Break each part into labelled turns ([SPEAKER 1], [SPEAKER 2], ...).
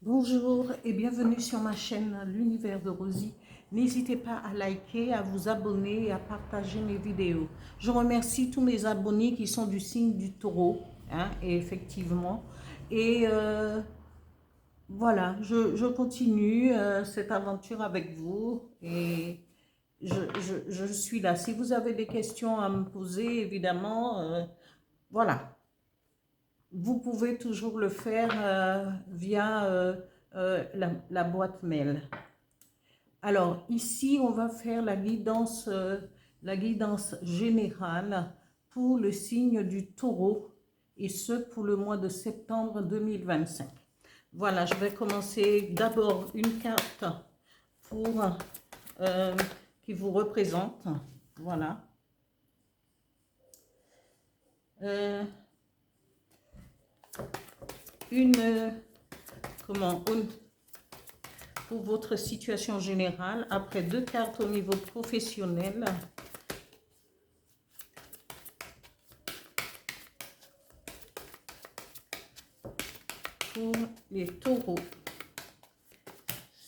[SPEAKER 1] Bonjour et bienvenue sur ma chaîne L'Univers de Rosie. N'hésitez pas à liker, à vous abonner et à partager mes vidéos. Je remercie tous mes abonnés qui sont du signe du taureau, et effectivement. Et voilà, je continue cette aventure avec vous et je suis là. Si vous avez des questions à me poser, évidemment, voilà. Vous pouvez toujours le faire via la boîte mail. Alors ici, on va faire la guidance générale pour le signe du taureau et ce pour le mois de septembre 2025. Voilà, je vais commencer d'abord une carte pour qui vous représente. Voilà. Pour votre situation générale, après deux cartes au niveau professionnel. Pour les taureaux,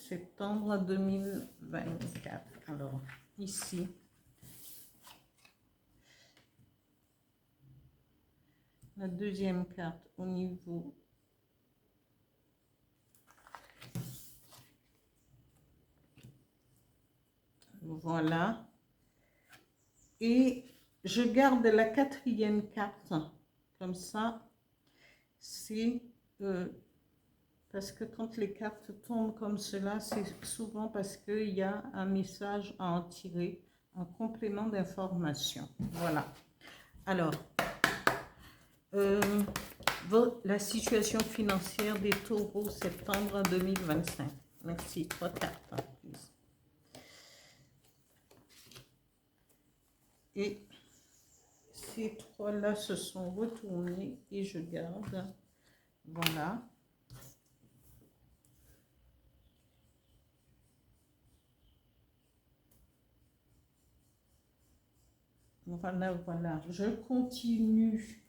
[SPEAKER 1] septembre 2024. Alors, ici, la deuxième carte au niveau voilà, et je garde la quatrième carte comme ça. C'est parce que quand les cartes tombent comme cela, c'est souvent parce qu'il y a un message à en tirer, un complément d'information. Voilà. Alors, la situation financière des taureaux septembre 2025. Merci. Trois cartes. Et ces trois-là se sont retournés et je garde. Voilà. Voilà, voilà. Je continue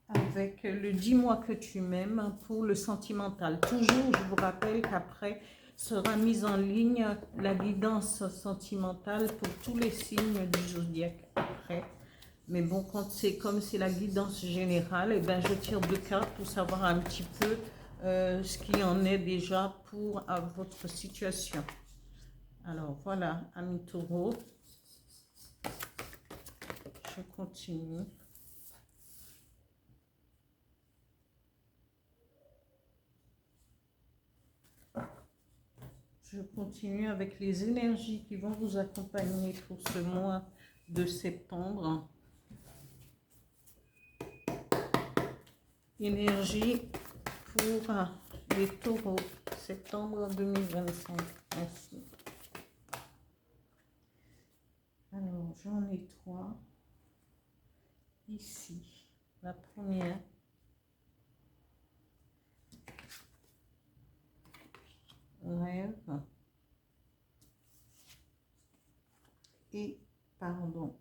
[SPEAKER 1] avec le dis-moi que tu m'aimes pour le sentimental. Toujours, je vous rappelle qu'après sera mise en ligne la guidance sentimentale pour tous les signes du zodiaque après. Mais bon, quand c'est comme c'est la guidance générale, et ben je tire deux cartes pour savoir un petit peu ce qui en est déjà pour votre situation. Alors voilà, amis taureaux, je continue. Je continue avec les énergies qui vont vous accompagner pour ce mois de septembre. Énergie pour les taureaux, septembre 2025. Merci. Alors, j'en ai trois. Ici, la première. Rêve. Et pardon.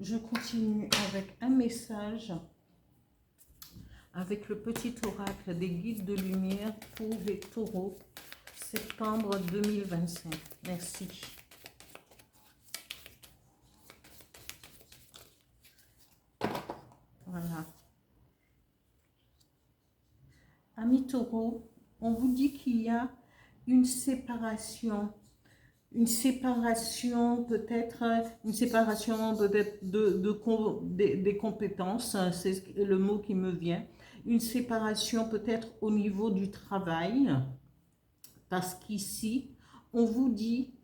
[SPEAKER 1] Je continue avec un message avec le petit oracle des guides de lumière pour les taureaux, septembre 2025. Merci. Voilà. Amis taureaux, on vous dit qu'il y a une séparation peut-être, des compétences, c'est le mot qui me vient, une séparation peut-être au niveau du travail, parce qu'ici, on vous dit,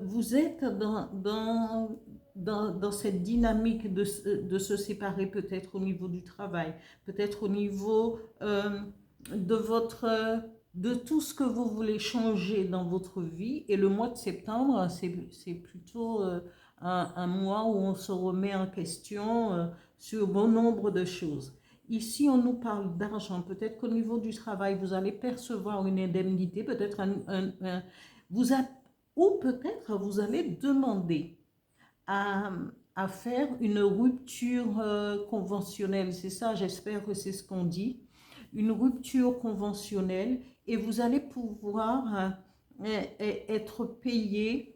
[SPEAKER 1] vous êtes dans cette dynamique de se séparer peut-être au niveau du travail, peut-être au niveau de tout ce que vous voulez changer dans votre vie. Et le mois de septembre, c'est plutôt un mois où on se remet en question sur bon nombre de choses. Ici, on nous parle d'argent. Peut-être qu'au niveau du travail, vous allez percevoir une indemnité, peut-être ou peut-être vous allez demander à à faire une rupture conventionnelle. C'est ça, j'espère que c'est ce qu'on dit. Une rupture conventionnelle et vous allez pouvoir être payé.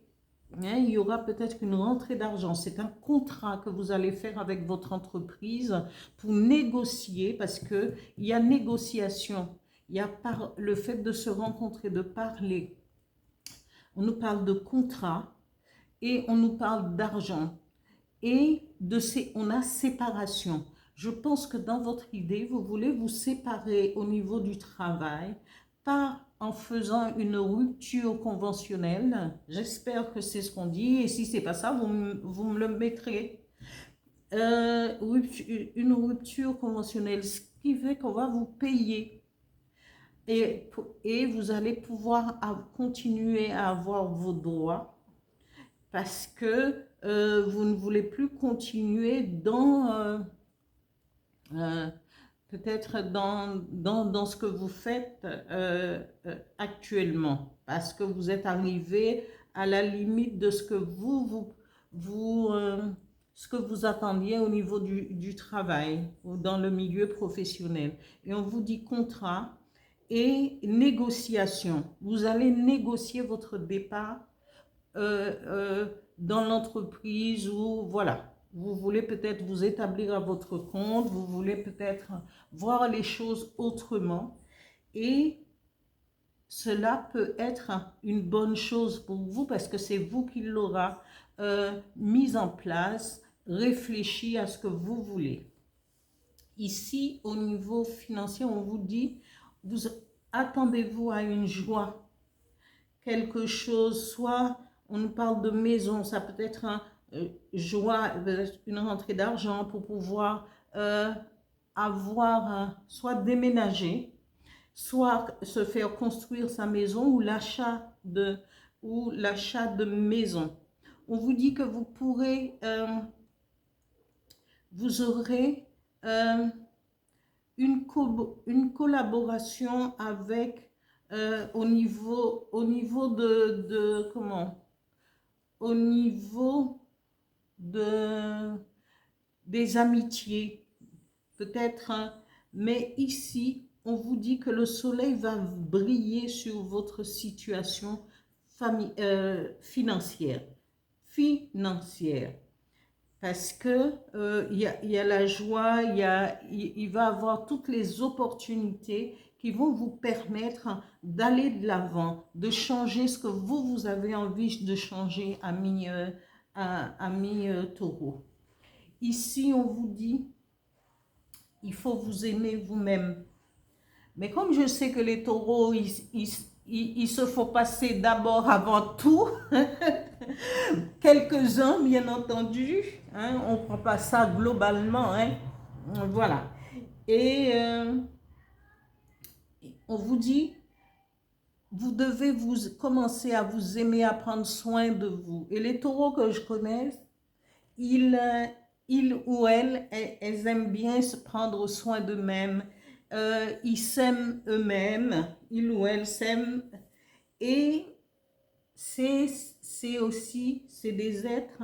[SPEAKER 1] Il y aura peut-être une rentrée d'argent. C'est un contrat que vous allez faire avec votre entreprise pour négocier parce qu'il y a négociation. Il y a le fait de se rencontrer, de parler. On nous parle de contrat et on nous parle d'argent. Et on a séparation. Je pense que dans votre idée, vous voulez vous séparer au niveau du travail, pas en faisant une rupture conventionnelle. J'espère que c'est ce qu'on dit. Et si ce n'est pas ça, vous me le mettrez. Une rupture conventionnelle, ce qui fait qu'on va vous payer. Et vous allez pouvoir continuer à avoir vos droits parce que vous ne voulez plus continuer dans peut-être dans ce que vous faites actuellement, parce que vous êtes arrivé à la limite de ce que ce que vous attendiez au niveau du travail ou dans le milieu professionnel. Et on vous dit contrat et négociation. Vous allez négocier votre départ dans l'entreprise ou voilà. Vous voulez peut-être vous établir à votre compte, vous voulez peut-être voir les choses autrement et cela peut être une bonne chose pour vous parce que c'est vous qui l'aura mise en place, réfléchi à ce que vous voulez. Ici, au niveau financier, on vous dit, vous attendez-vous à une joie, quelque chose, soit on nous parle de maison, ça peut être joie, une rentrée d'argent pour pouvoir avoir, soit déménager, soit se faire construire sa maison ou l'achat de maison. On vous dit que vous pourrez, vous aurez une collaboration avec au niveau de comment? Au niveau des amitiés, peut-être, mais ici, on vous dit que le soleil va briller sur votre situation financière. Parce que il y a la joie, il va avoir toutes les opportunités qui vont vous permettre d'aller de l'avant, de changer ce que vous avez envie de changer, ami taureau. Ici, on vous dit, il faut vous aimer vous-même. Mais comme je sais que les taureaux, ils se font passer d'abord avant tout, quelques-uns bien entendu, hein, on ne prend pas ça globalement, hein, voilà. Et on vous dit, vous devez commencer à vous aimer, à prendre soin de vous. Et les taureaux que je connais, ils ou elles aiment bien se prendre soin d'eux-mêmes. Ils s'aiment eux-mêmes, ils ou elles s'aiment. Et c'est aussi, c'est des êtres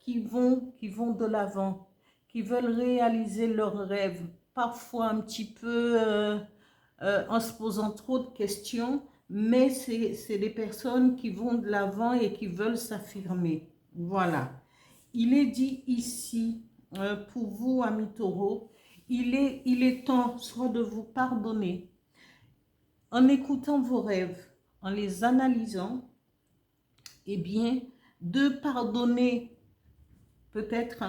[SPEAKER 1] qui vont de l'avant, qui veulent réaliser leurs rêves, parfois un petit peu en se posant trop de questions, mais c'est des personnes qui vont de l'avant et qui veulent s'affirmer. Voilà. Il est dit ici, pour vous, amis taureaux, il est temps soit de vous pardonner en écoutant vos rêves, en les analysant, eh bien, de pardonner peut-être,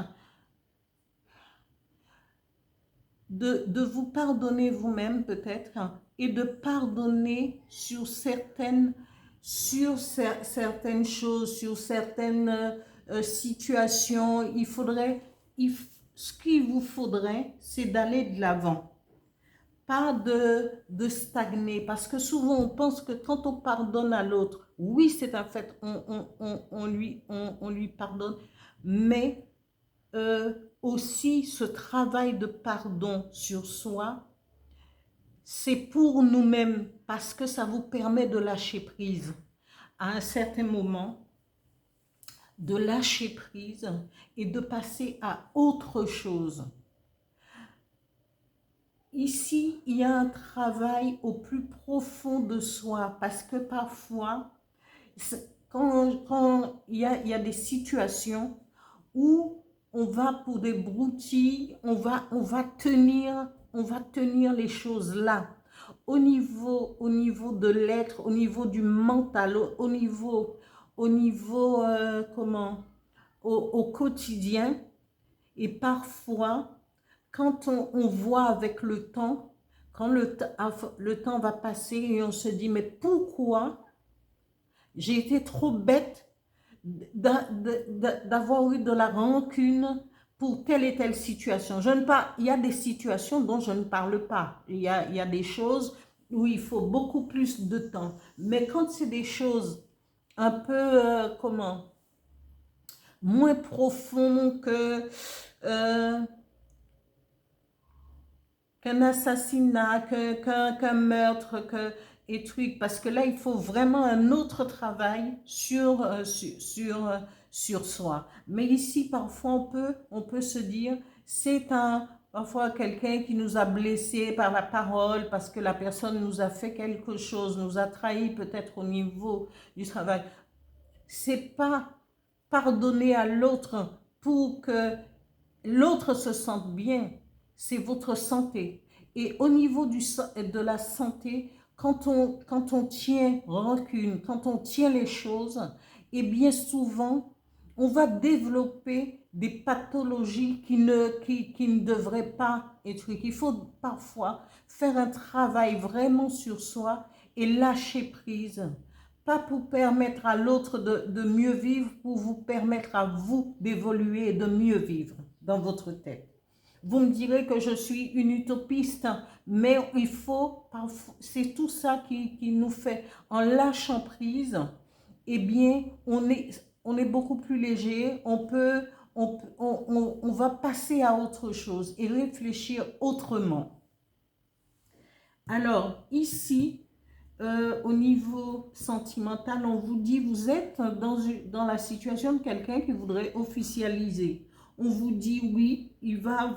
[SPEAKER 1] de vous pardonner vous-même peut-être, et de pardonner sur certaines choses, sur certaines situations. Ce qu'il vous faudrait, c'est d'aller de l'avant. Pas de stagner, parce que souvent on pense que quand on pardonne à l'autre, oui c'est un fait, on lui pardonne, mais aussi ce travail de pardon sur soi, c'est pour nous-mêmes, parce que ça vous permet de lâcher prise. À un certain moment, de lâcher prise et de passer à autre chose. Ici, il y a un travail au plus profond de soi parce que parfois, quand il y a des situations où on va pour des broutilles, on va tenir les choses là. Au niveau de l'être, au niveau du mental, au niveau au quotidien. Et parfois, quand on voit avec le temps, quand le temps va passer et on se dit, mais pourquoi j'ai été trop bête d'avoir eu de la rancune pour telle et telle situation. Il y a des situations dont je ne parle pas. Il y a des choses où il faut beaucoup plus de temps. Mais quand c'est des choses un peu, moins profondes qu'un assassinat, qu'un meurtre, et trucs, parce que là, il faut vraiment un autre travail sur soi. Mais ici, parfois, on peut se dire, c'est parfois quelqu'un qui nous a blessés par la parole, parce que la personne nous a fait quelque chose, nous a trahi peut-être au niveau du travail. C'est pas pardonner à l'autre pour que l'autre se sente bien, c'est votre santé. Et au niveau de la santé, quand on tient rancune, quand on tient les choses, et bien souvent, on va développer des pathologies qui ne devraient pas être. Il faut parfois faire un travail vraiment sur soi et lâcher prise. Pas pour permettre à l'autre de mieux vivre, pour vous permettre à vous d'évoluer et de mieux vivre dans votre tête. Vous me direz que je suis une utopiste, mais il faut, c'est tout ça qui nous fait, en lâchant prise, eh bien, on est beaucoup plus léger, on va passer à autre chose et réfléchir autrement. Alors, ici, au niveau sentimental, on vous dit, vous êtes dans la situation de quelqu'un qui voudrait officialiser. On vous dit, oui, il va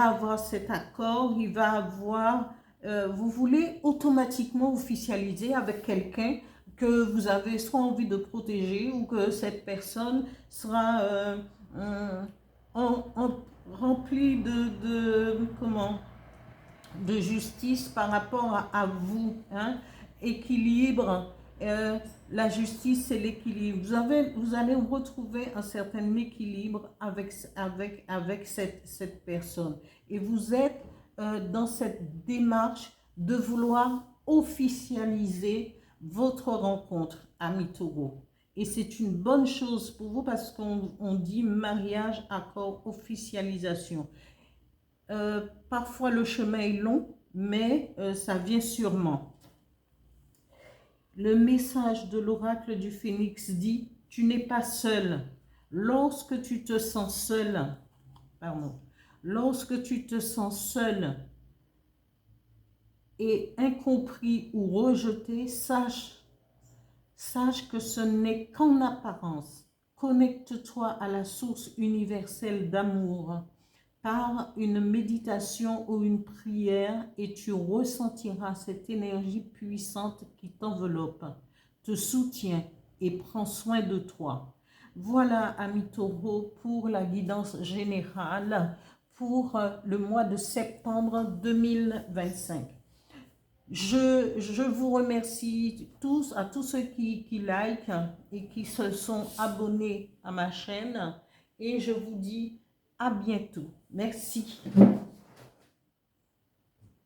[SPEAKER 1] avoir cet accord, vous voulez automatiquement officialiser avec quelqu'un que vous avez soit envie de protéger ou que cette personne sera remplie de justice par rapport à vous, hein? Équilibre, la justice c'est l'équilibre. Vous allez retrouver un certain équilibre avec cette personne. Et vous êtes dans cette démarche de vouloir officialiser votre rencontre, ami Taureau. Et c'est une bonne chose pour vous parce qu'on dit mariage, accord, officialisation. Parfois le chemin est long, mais ça vient sûrement. Le message de l'oracle du Phénix dit, tu n'es pas seul. Lorsque tu te sens seul, lorsque tu te sens seul et incompris ou rejeté, sache que ce n'est qu'en apparence. Connecte-toi à la source universelle d'amour par une méditation ou une prière et tu ressentiras cette énergie puissante qui t'enveloppe, te soutient et prend soin de toi. Voilà, ami Taureau, pour la guidance générale pour le mois de septembre 2025. Je vous remercie à tous ceux qui like et qui se sont abonnés à ma chaîne et je vous dis à bientôt. Merci.